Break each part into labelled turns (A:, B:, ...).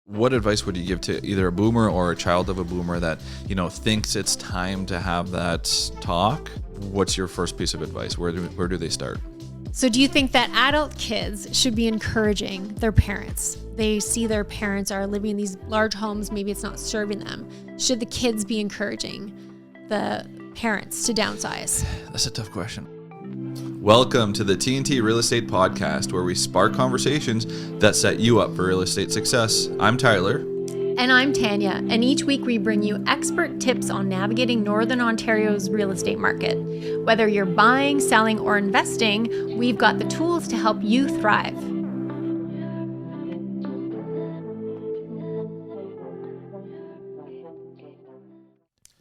A: What advice would you give to either a boomer or a child of a boomer that, thinks it's time to have that talk? What's your first piece of advice? Where do they start?
B: So do you think that adult kids should be encouraging their parents? They see their parents are living in these large homes. Maybe it's not serving them. Should the kids be encouraging the parents to downsize?
A: That's a tough question. Welcome to the TNT Real Estate Podcast, where we spark conversations that set you up for real estate success. I'm Tyler.
B: And I'm Tanya. And each week we bring you expert tips on navigating Northern Ontario's real estate market. Whether you're buying, selling, or investing, we've got the tools to help you thrive.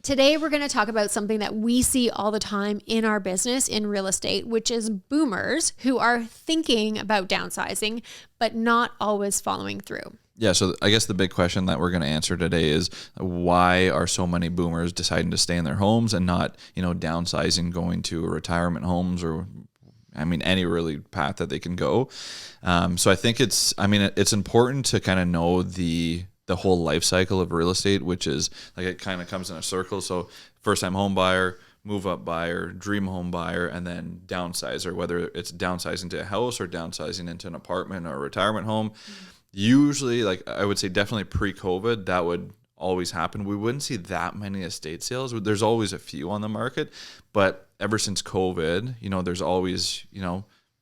B: Today, we're going to talk about something that we see all the time in our business in real estate, which is boomers who are thinking about downsizing, but not always following through.
A: Yeah, so I guess the big question that we're going to answer today is why are so many boomers deciding to stay in their homes and not, downsizing, going to retirement homes or any really path that they can go. So I think it's important to kind of know the whole life cycle of real estate, which is like it kind of comes in a circle. So first time home buyer, move up buyer, dream home buyer, and then downsizer, whether it's downsizing to a house or downsizing into an apartment or a retirement home. Usually, like I would say definitely pre-COVID, that would always happen. We wouldn't see that many estate sales. There's always a few on the market, but ever since COVID, there's always,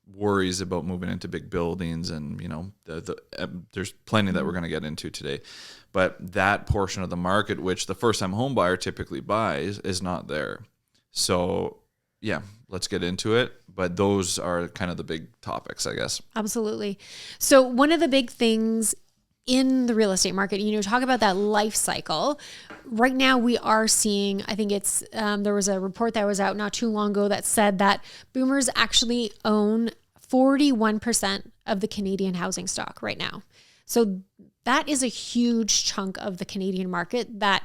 A: worries about moving into big buildings and, there's plenty that we're going to get into today. But that portion of the market, which the first time home buyer typically buys, is not there. So yeah, let's get into it. But those are kind of the big topics, I guess.
B: Absolutely. So one of the big things in the real estate market, talk about that life cycle. Right now we are seeing, I think it's, there was a report that was out not too long ago that said that boomers actually own 41% of the Canadian housing stock right now. So that is a huge chunk of the Canadian market that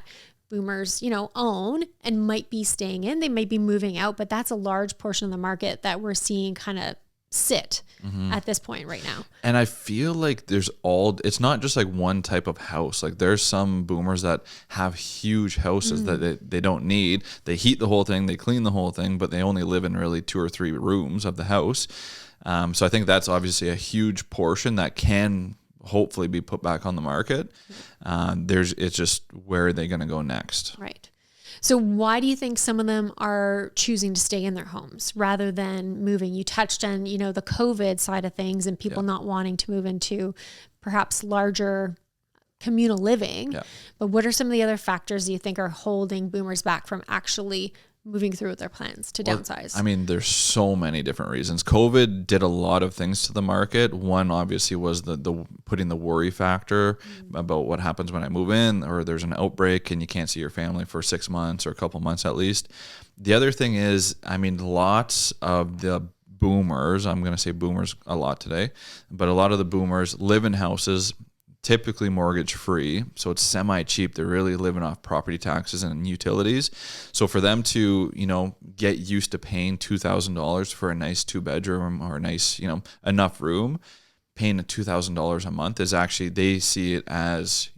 B: boomers, own and might be staying in. They might be moving out, but that's a large portion of the market that we're seeing kind of sit at this point right now.
A: And I feel like it's not just like one type of house. Like there's some boomers that have huge houses that they don't need. They heat the whole thing, they clean the whole thing, but they only live in really 2 or 3 rooms of the house. So I think that's obviously a huge portion that can hopefully be put back on the market. It's just where are they going to go next?
B: Right. So why do you think some of them are choosing to stay in their homes rather than moving? You touched on, the COVID side of things and people not wanting to move into perhaps larger communal living. Yeah. But what are some of the other factors you think are holding boomers back from actually moving through with their plans to downsize?
A: There's so many different reasons. COVID did a lot of things to the market. One obviously was the putting the worry factor about what happens when I move in or there's an outbreak and you can't see your family for 6 months or a couple months at least. The other thing is, lots of the boomers, I'm going to say boomers a lot today, but a lot of the boomers live in houses typically mortgage free, so it's semi-cheap. They're really living off property taxes and utilities. So for them to, get used to paying $2,000 for a nice 2-bedroom or a nice, enough room, paying $2,000 a month is actually, they see it as,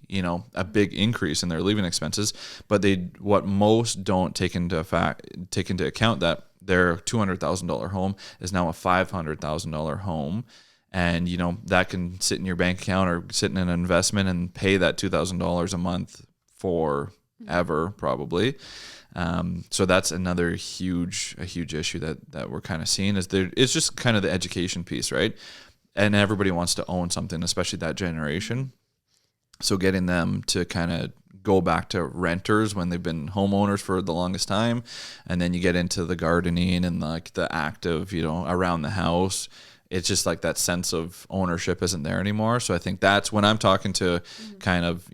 A: a big increase in their living expenses. But what most don't take into account that their $200,000 home is now a $500,000 home. And, that can sit in your bank account or sit in an investment and pay that $2,000 a month forever, probably. So that's another huge issue that we're kind of seeing is it's just kind of the education piece, right? And everybody wants to own something, especially that generation. So getting them to kind of go back to renters when they've been homeowners for the longest time. And then you get into the gardening and like the active, around the house. It's just like that sense of ownership isn't there anymore. So I think that's when I'm talking to kind of,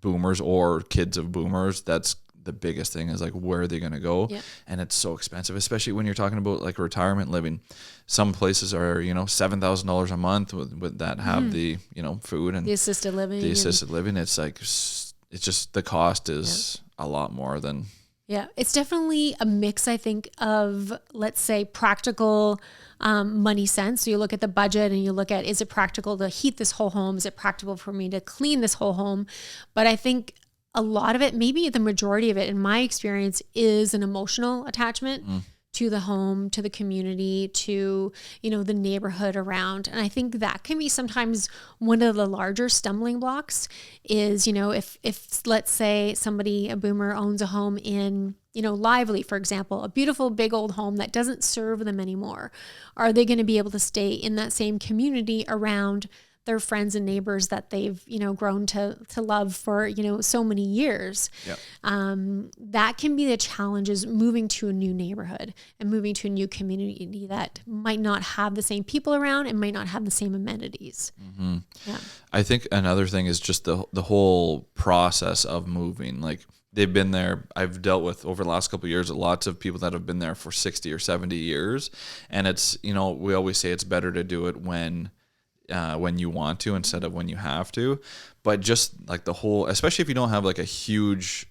A: boomers or kids of boomers, that's the biggest thing is like, where are they going to go? Yep. And it's so expensive, especially when you're talking about like retirement living. Some places are, $7,000 a month with that have the, food and
B: the assisted living.
A: It's like, it's just the cost is a lot more than
B: Yeah, it's definitely a mix, I think, of, let's say, practical money sense. So you look at the budget and you look at, is it practical to heat this whole home? Is it practical for me to clean this whole home? But I think a lot of it, maybe the majority of it, in my experience, is an emotional attachment to the home, to the community, to, the neighborhood around. And I think that can be sometimes one of the larger stumbling blocks is, if let's say a boomer owns a home in, Lively, for example, a beautiful big old home that doesn't serve them anymore. Are they going to be able to stay in that same community around their friends and neighbors that they've, grown to love for, so many years?
A: Yep.
B: That can be the challenges moving to a new neighborhood and moving to a new community that might not have the same people around and might not have the same amenities.
A: Mm-hmm.
B: Yeah.
A: I think another thing is just the whole process of moving. Like, they've been there. I've dealt with over the last couple of years, lots of people that have been there for 60 or 70 years. And it's, we always say it's better to do it when you want to instead of when you have to. But just like the whole, especially if you don't have like a huge,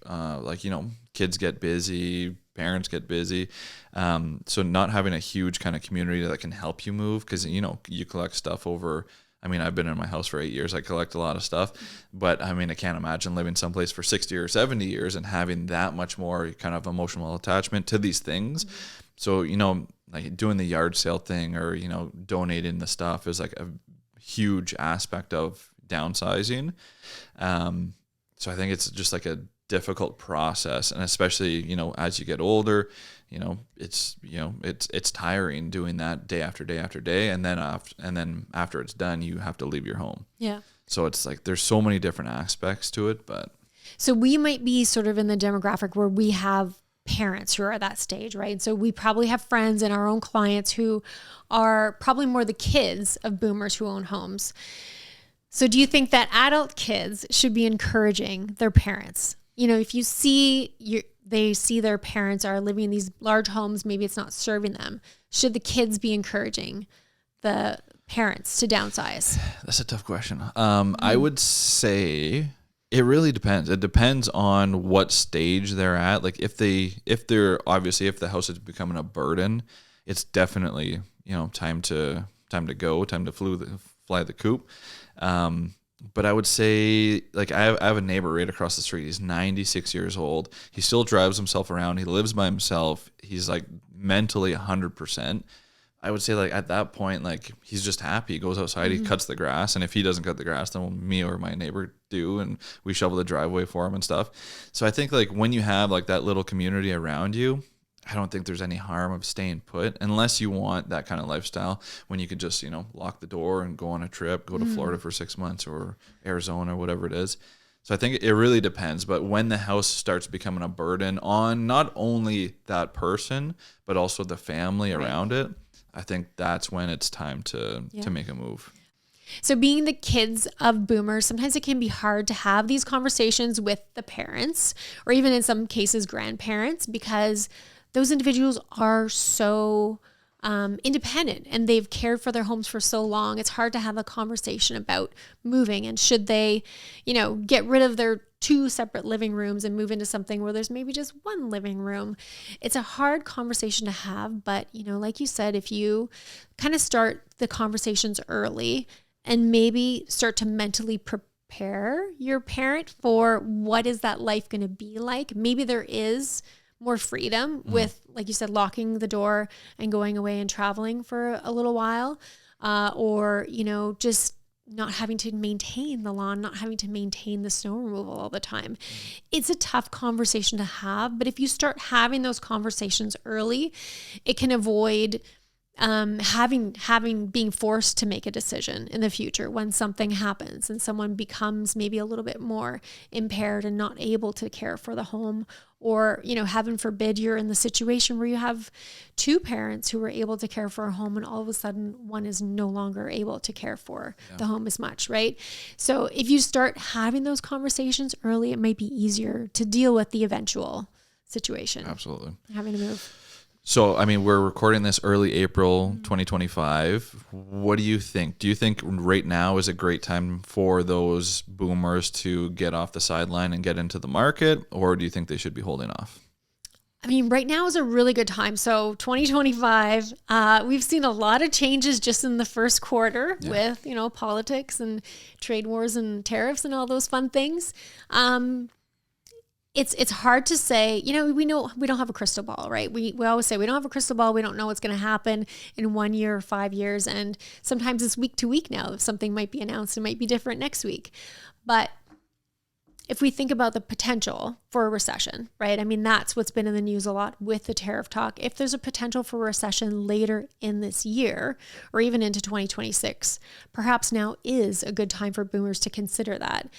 A: kids get busy, parents get busy. So not having a huge kind of community that can help you move, because, you collect stuff over, I've been in my house for 8 years. I collect a lot of stuff, but I can't imagine living someplace for 60 or 70 years and having that much more kind of emotional attachment to these things. So, like doing the yard sale thing or, donating the stuff is like a huge aspect of downsizing. So I think it's just like a difficult process, and especially, as you get older, it's tiring doing that day after day after day. And then after it's done, you have to leave your home.
B: Yeah.
A: So it's like, there's so many different aspects to it, but.
B: So we might be sort of in the demographic where we have parents who are at that stage, right? So we probably have friends and our own clients who are probably more the kids of boomers who own homes. So do you think that adult kids should be encouraging their parents? If you see they see their parents are living in these large homes, maybe it's not serving them. Should the kids be encouraging the parents to downsize?
A: That's a tough question. I would say it really depends. It depends on what stage they're at. Like if the house is becoming a burden, it's definitely, time to go, time to fly the coop. But I would say, like, I have a neighbor right across the street. He's 96 years old. He still drives himself around. He lives by himself. He's like mentally 100%. I would say, like, at that point, like, he's just happy. He goes outside, he cuts the grass. And if he doesn't cut the grass, then me or my neighbor do. And we shovel the driveway for him and stuff. So I think, like, when you have like that little community around you, I don't think there's any harm of staying put, unless you want that kind of lifestyle when you could just, lock the door and go on a trip, go to Florida for 6 months or Arizona or whatever it is. So I think it really depends. But when the house starts becoming a burden on not only that person, but also the family around it, I think that's when it's time to make a move.
B: So being the kids of boomers, sometimes it can be hard to have these conversations with the parents, or even in some cases grandparents, because those individuals are so independent and they've cared for their homes for so long. It's hard to have a conversation about moving, and should they, get rid of their 2 separate living rooms and move into something where there's maybe just 1 living room. It's a hard conversation to have, but like you said, if you kind of start the conversations early and maybe start to mentally prepare your parent for what is that life going to be like, maybe there is more freedom with, like you said, locking the door and going away and traveling for a little while, or, just not having to maintain the lawn, not having to maintain the snow removal all the time. It's a tough conversation to have, but if you start having those conversations early, it can avoid being forced to make a decision in the future when something happens and someone becomes maybe a little bit more impaired and not able to care for the home, or, heaven forbid, you're in the situation where you have 2 parents who are able to care for a home and all of a sudden one is no longer able to care for the home as much, right? So if you start having those conversations early, it might be easier to deal with the eventual situation.
A: Absolutely.
B: Having to move.
A: So, we're recording this early April 2025. What do you think? Do you think right now is a great time for those boomers to get off the sideline and get into the market, or do you think they should be holding off?
B: I mean, right now is a really good time. So 2025, we've seen a lot of changes just in the first quarter with, politics and trade wars and tariffs and all those fun things. It's hard to say, we know we don't have a crystal ball, right? We always say we don't have a crystal ball. We don't know what's going to happen in 1 year or 5 years. And sometimes it's week to week now. If something might be announced, it might be different next week. But if we think about the potential for a recession, right? I mean, that's what's been in the news a lot with the tariff talk. If there's a potential for a recession later in this year or even into 2026, perhaps now is a good time for boomers to consider that.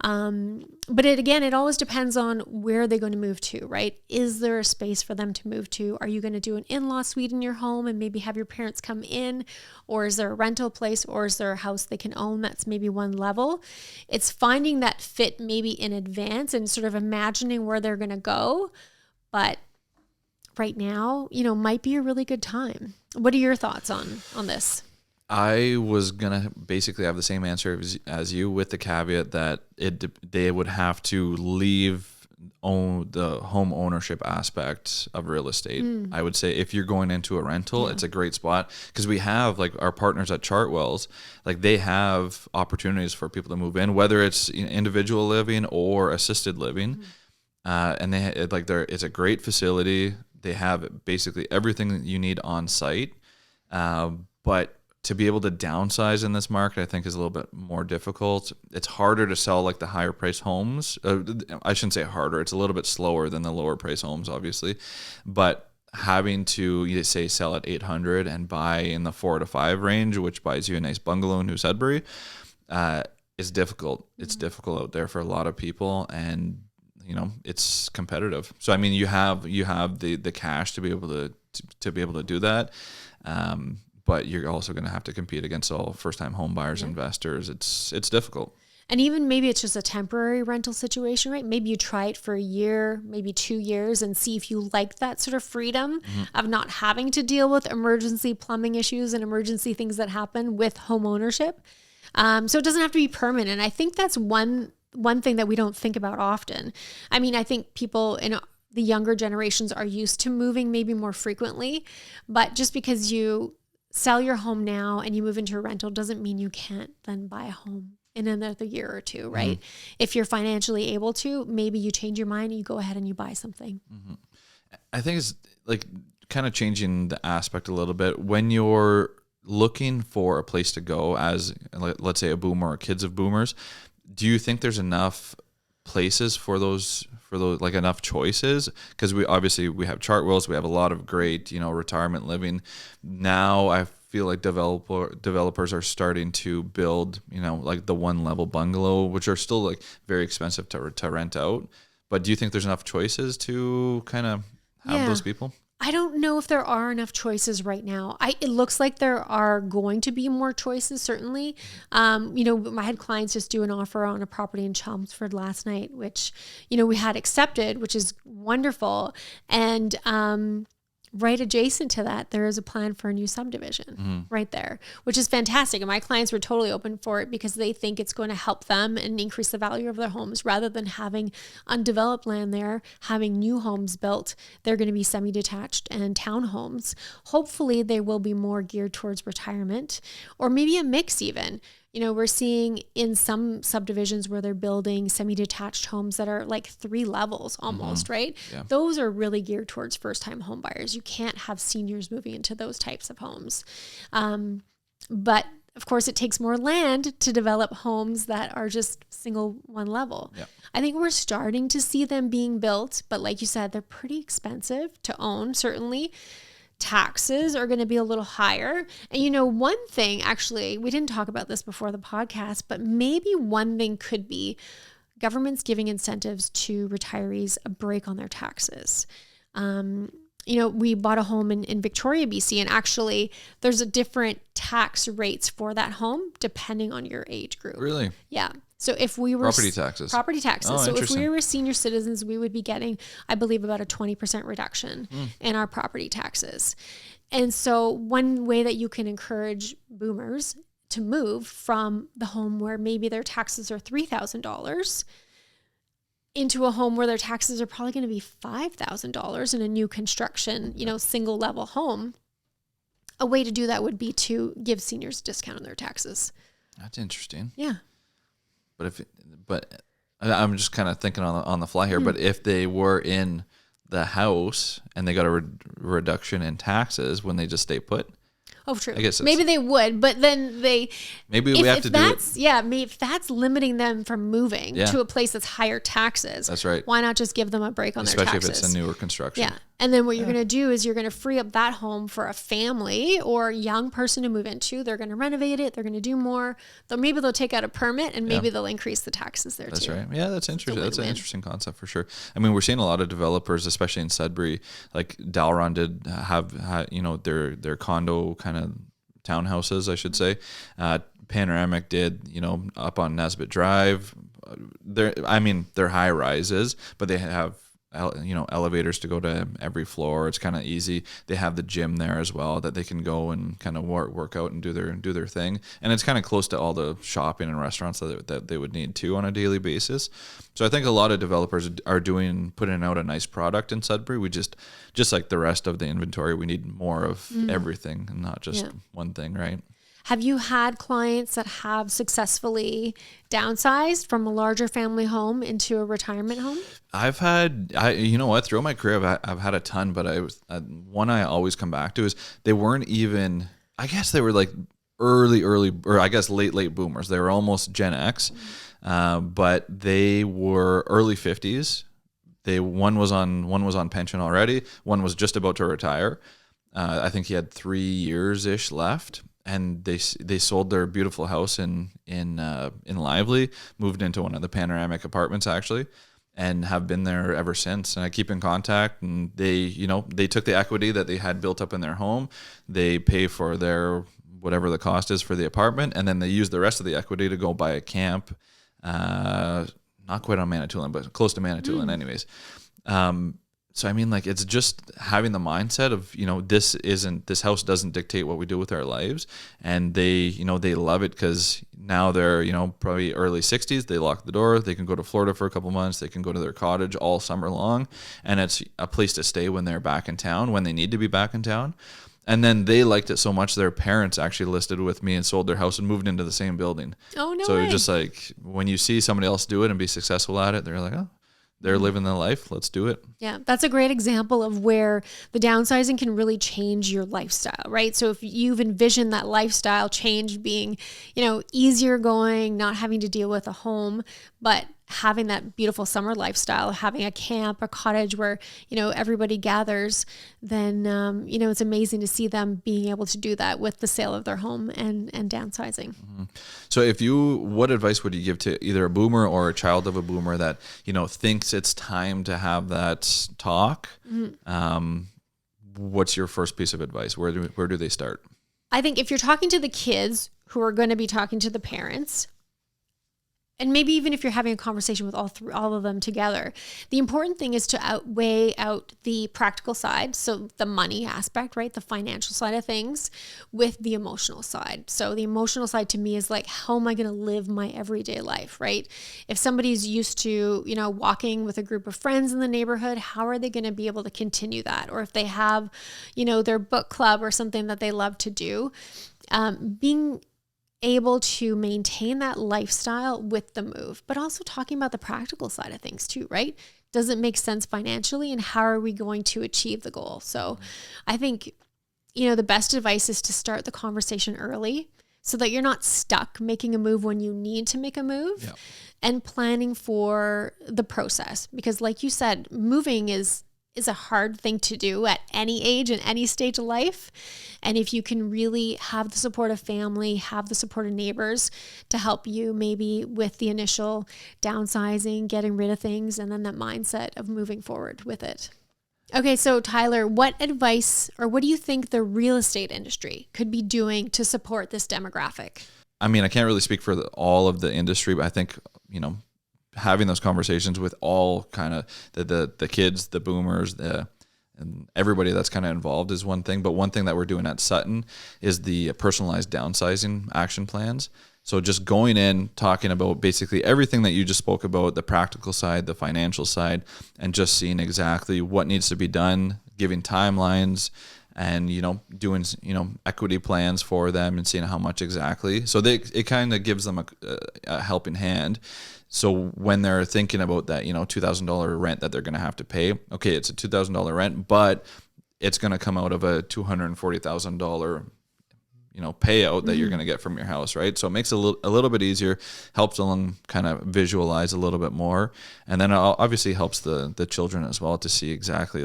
B: But it always depends on where they're going to move to, right? Is there a space for them to move to? Are you going to do an in-law suite in your home and maybe have your parents come in? Or is there a rental place, or is there a house they can own that's maybe one level? It's finding that fit maybe in advance and sort of imagining where they're going to go. But right now, might be a really good time. What are your thoughts on this?
A: I was going to basically have the same answer as you, with the caveat that they would have to leave the home ownership aspect of real estate. I would say if you're going into a rental, it's a great spot, because we have like our partners at Chartwells, like they have opportunities for people to move in, whether it's individual living or assisted living. And it's a great facility. They have basically everything that you need on site. But to be able to downsize in this market, I think, is a little bit more difficult. It's harder to sell like the higher price homes. I shouldn't say harder. It's a little bit slower than the lower price homes, obviously. But having to say sell at 800 and buy in the 4 to 5 range, which buys you a nice bungalow in New Sudbury, is difficult. It's difficult out there for a lot of people, and it's competitive. So I mean, you have the cash to be able to do that. But you're also going to have to compete against all first-time home buyers, investors. It's difficult.
B: And even maybe it's just a temporary rental situation, right? Maybe you try it for a year, maybe 2 years, and see if you like that sort of freedom of not having to deal with emergency plumbing issues and emergency things that happen with home ownership. So it doesn't have to be permanent. I think that's one thing that we don't think about often. I mean, I think people in the younger generations are used to moving maybe more frequently, but just because you sell your home now and you move into a rental doesn't mean you can't then buy a home in another year or two, right? If you're financially able to, maybe you change your mind and you go ahead and you buy something.
A: I think it's like kind of changing the aspect a little bit. When you're looking for a place to go as, let's say, a boomer or kids of boomers, do you think there's enough places for those like enough choices? Because we have Chartwells, we have a lot of great retirement living. Now I feel like developers are starting to build like the 1-level bungalow, which are still like very expensive to rent out. But do you think there's enough choices to kind of have those people?
B: I don't know if there are enough choices right now. It looks like there are going to be more choices, certainly. I had clients just do an offer on a property in Chelmsford last night, which, we had accepted, which is wonderful. And right adjacent to that, there is a plan for a new subdivision right there, which is fantastic. And my clients were totally open for it because they think it's going to help them and increase the value of their homes rather than having undeveloped land there, having new homes built. They're going to be semi-detached and townhomes. Hopefully they will be more geared towards retirement, or maybe a mix even. We're seeing in some subdivisions where they're building semi-detached homes that are like 3 levels almost, right? Yeah. Those are really geared towards first-time home buyers. You can't have seniors moving into those types of homes. But of course, it takes more land to develop homes that are just single 1 level. Yeah. I think we're starting to see them being built, but like you said, they're pretty expensive to own, certainly. Taxes are going to be a little higher. And one thing, actually, we didn't talk about this before the podcast, but maybe one thing could be governments giving incentives to retirees a break on their taxes. We bought a home in Victoria, BC, and actually there's a different tax rates for that home depending on your age group.
A: Really?
B: Yeah. So if we were
A: property taxes.
B: Oh, so if we were senior citizens, we would be getting, I believe, about a 20% reduction in our property taxes. And so one way that you can encourage boomers to move from the home where maybe their taxes are $3,000 into a home where their taxes are probably going to be $5,000 in a new construction, single level home. A way to do that would be to give seniors a discount on their taxes.
A: That's interesting.
B: Yeah.
A: But I'm just kind of thinking on the fly here, but if they were in the house and they got a reduction in taxes, when they just stay put?
B: Oh, true.
A: I guess
B: maybe they would, but then
A: maybe we have to do it.
B: Yeah, if that's limiting them from moving to a place that's higher taxes.
A: That's right.
B: Why not just give them a break on their taxes?
A: Especially if it's a newer construction.
B: Yeah. And then what you're going to do is you're going to free up that home for a family or young person to move into. They're going to renovate it. They're going to do more. Maybe they'll take out a permit and maybe they'll increase the taxes there too.
A: That's right. Yeah, that's interesting. That's an interesting concept for sure. I mean, we're seeing a lot of developers, especially in Sudbury, like Dalron did have their condo kind of townhouses, I should say. Panoramic did, up on Nesbitt Drive. They're high rises, but they have elevators to go to every floor. It's kind of easy. They have the gym there as well that they can go and kind of work out and do their thing. And it's kind of close to all the shopping and restaurants that they would need too on a daily basis. So I think a lot of developers are putting out a nice product in Sudbury. We just like the rest of the inventory, we need more of everything and not just one thing, right?
B: Have you had clients that have successfully downsized from a larger family home into a retirement home?
A: I've had, throughout my career, I've had a ton, but one I always come back to is they weren't even, I guess they were like early, or I guess late boomers. They were almost Gen X, but they were early 50s. One was on pension already. One was just about to retire. I think he had 3 years-ish left. And they sold their beautiful house in Lively, moved into one of the panoramic apartments actually, and have been there ever since. And I keep in contact. And they took the equity that they had built up in their home, they pay for their whatever the cost is for the apartment, and then they use the rest of the equity to go buy a camp, not quite on Manitoulin, but close to Manitoulin, anyways. So I mean, like, it's just having the mindset of, this house doesn't dictate what we do with our lives. And they love it because now they're, probably early 60s. They lock the door. They can go to Florida for a couple months. They can go to their cottage all summer long. And it's a place to stay when they're back in town, when they need to be back in town. And then they liked it so much, their parents actually listed with me and sold their house and moved into the same building.
B: Oh, no
A: So
B: way.
A: it's just like, when you see somebody else do it and be successful at it, they're like, oh, they're living their life. Let's do it.
B: Yeah, that's a great example of where the downsizing can really change your lifestyle, right? So if you've envisioned that lifestyle change being, easier going, not having to deal with a home, but having that beautiful summer lifestyle, having a camp, a cottage where, everybody gathers, then, it's amazing to see them being able to do that with the sale of their home and downsizing.
A: Mm-hmm. So what advice would you give to either a boomer or a child of a boomer that, thinks it's time to have that talk? Mm-hmm. What's your first piece of advice? Where do they start?
B: I think if you're talking to the kids who are going to be talking to the parents, and maybe even if you're having a conversation with all of them together, the important thing is to weigh out the practical side, so the money aspect, right? The financial side of things with the emotional side. So the emotional side to me is like, how am I going to live my everyday life, right? If somebody's used to, walking with a group of friends in the neighborhood, how are they going to be able to continue that? Or if they have, their book club or something that they love to do, being able to maintain that lifestyle with the move, but also talking about the practical side of things too, right? Does it make sense financially, and how are we going to achieve the goal? So I think, the best advice is to start the conversation early so that you're not stuck making a move when you need to make a move, and planning for the process. Because like you said, moving is a hard thing to do at any age and any stage of life. And if you can really have the support of family, have the support of neighbors to help you maybe with the initial downsizing, getting rid of things, and then that mindset of moving forward with it. Okay, so Tyler, what advice or what do you think the real estate industry could be doing to support this demographic? I
A: mean, I can't really speak for all of the industry, but I think, having those conversations with all kind of the kids, the boomers, and everybody that's kind of involved is one thing. But one thing that we're doing at Sutton is the personalized downsizing action plans. So just going in, talking about basically everything that you just spoke about, the practical side, the financial side, and just seeing exactly what needs to be done, giving timelines, and, doing, equity plans for them and seeing how much exactly. So it kind of gives them a helping hand. So when they're thinking about that, $2,000 rent that they're going to have to pay, okay, it's a $2,000 rent, but it's going to come out of a $240,000 payout that you're going to get from your house, right? So it makes it a little bit easier, helps them kind of visualize a little bit more, and then it obviously helps the children as well to see exactly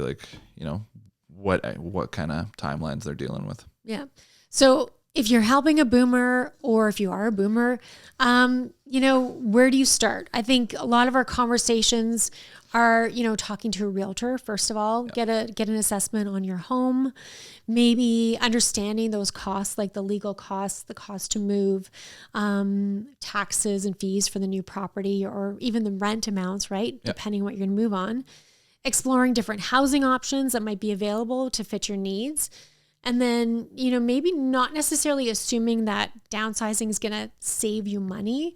A: what kind of timelines they're dealing with.
B: Yeah. So if you're helping a boomer, or if you are a boomer, where do you start? I think a lot of our conversations are, talking to a realtor, first of all, get an assessment on your home, maybe understanding those costs, like the legal costs, the cost to move, taxes and fees for the new property, or even the rent amounts, right? Depending on what you're going to move on. Exploring different housing options that might be available to fit your needs. And then, maybe not necessarily assuming that downsizing is going to save you money,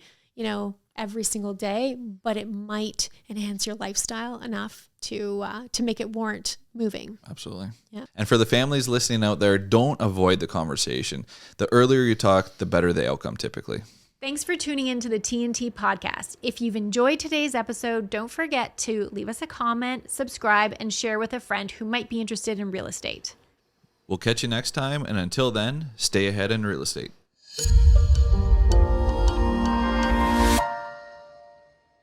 B: every single day, but it might enhance your lifestyle enough to make it warrant moving.
A: Absolutely.
B: Yeah.
A: And for the families listening out there, don't avoid the conversation. The earlier you talk, the better the outcome typically.
B: Thanks for tuning in to the TNT Podcast. If you've enjoyed today's episode, don't forget to leave us a comment, subscribe, and share with a friend who might be interested in real estate.
A: We'll catch you next time, and until then, stay ahead in real estate.